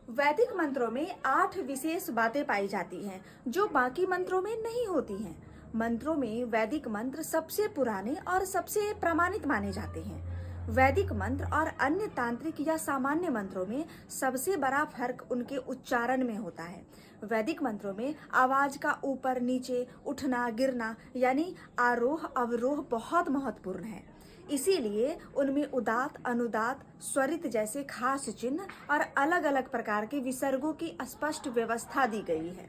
वैदिक मंत्रों में 8 विशेष बातें पाई जाती हैं जो बाकी मंत्रों में नहीं होती हैं। मंत्रों में वैदिक मंत्र सबसे पुराने और सबसे प्रमाणित माने जाते हैं। वैदिक मंत्र और अन्य तांत्रिक या सामान्य मंत्रों में सबसे बड़ा फर्क उनके उच्चारण में होता है। वैदिक मंत्रों में आवाज का ऊपर नीचे उठना गिरना यानी आरोह अवरोह बहुत महत्वपूर्ण है। इसीलिए उनमें उदात्त अनुदात्त स्वरित जैसे खास चिन्ह और अलग अलग प्रकार के विसर्गों की स्पष्ट व्यवस्था दी गई है।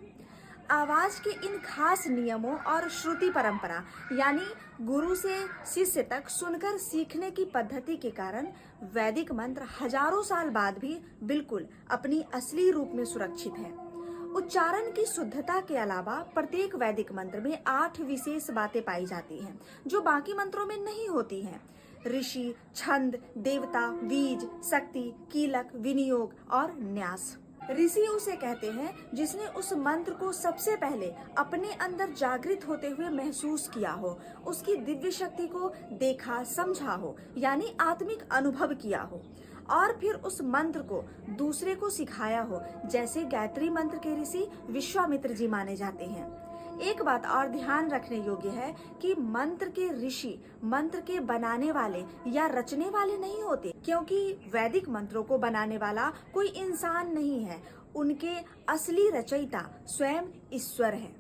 आवाज के इन खास नियमों और श्रुति परंपरा यानी गुरु से शिष्य तक सुनकर सीखने की पद्धति के कारण वैदिक मंत्र हजारों साल बाद भी बिल्कुल अपनी असली रूप में सुरक्षित है। उच्चारण की शुद्धता के अलावा प्रत्येक वैदिक मंत्र में 8 विशेष बातें पाई जाती हैं जो बाकी मंत्रों में नहीं होती हैं। ऋषि, छंद, देवता, बीज, शक्ति, कीलक, विनियोग और न्यास। ऋषि उसे कहते हैं जिसने उस मंत्र को सबसे पहले अपने अंदर जागृत होते हुए महसूस किया हो, उसकी दिव्य शक्ति को देखा समझा हो यानी आत्मिक अनुभव किया हो और फिर उस मंत्र को दूसरे को सिखाया हो। जैसे गायत्री मंत्र के ऋषि विश्वामित्र जी माने जाते हैं। एक बात और ध्यान रखने योग्य है कि मंत्र के ऋषि मंत्र के बनाने वाले या रचने वाले नहीं होते, क्योंकि वैदिक मंत्रों को बनाने वाला कोई इंसान नहीं है। उनके असली रचयिता स्वयं ईश्वर है।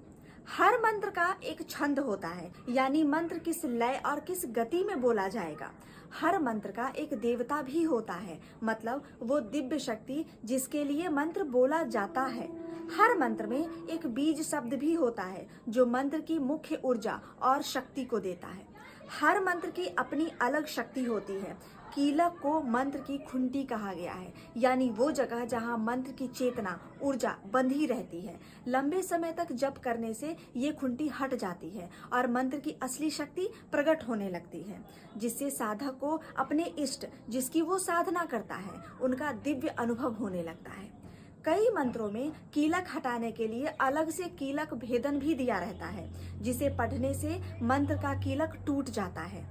हर मंत्र का एक छंद होता है यानी मंत्र किस लय और किस गति में बोला जाएगा। हर मंत्र का एक देवता भी होता है, मतलब वो दिव्य शक्ति जिसके लिए मंत्र बोला जाता है। हर मंत्र में एक बीज शब्द भी होता है जो मंत्र की मुख्य ऊर्जा और शक्ति को देता है। हर मंत्र की अपनी अलग शक्ति होती है। कीलक को मंत्र की खुंटी कहा गया है, यानी वो जगह जहाँ मंत्र की चेतना ऊर्जा बंधी रहती है। लंबे समय तक जप करने से ये खुंटी हट जाती है और मंत्र की असली शक्ति प्रकट होने लगती है, जिससे साधक को अपने इष्ट जिसकी वो साधना करता है उनका दिव्य अनुभव होने लगता है। कई मंत्रों में कीलक हटाने के लिए अलग से कीलक भेदन भी दिया रहता है, जिसे पढ़ने से मंत्र का कीलक टूट जाता है।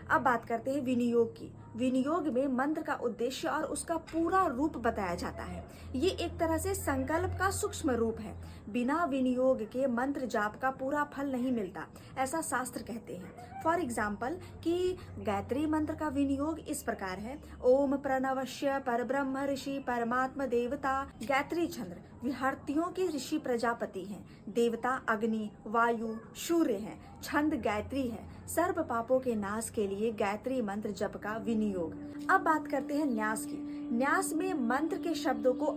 अब बात करते हैं विनियोग की। विनियोग में मंत्र का उद्देश्य और उसका पूरा रूप बताया जाता है। ये एक तरह से संकल्प का सूक्ष्म रूप है। बिना विनियोग के मंत्र जाप का पूरा फल नहीं मिलता, ऐसा शास्त्र कहते हैं। फॉर एग्जाम्पल कि गायत्री मंत्र का विनियोग इस प्रकार है: ओम प्रणवश्य परब्रह्म ऋषि परमात्मा देवता। गायत्री छंद विहर्तियों के ऋषि प्रजापति हैं, देवता अग्नि वायु सूर्य हैं, छंद गायत्री है। सर्व पापों के नाश के लिए गायत्री मंत्र जप का विनियोग। अब बात करते हैं न्यास की। न्यास में मंत्र के शब्दों को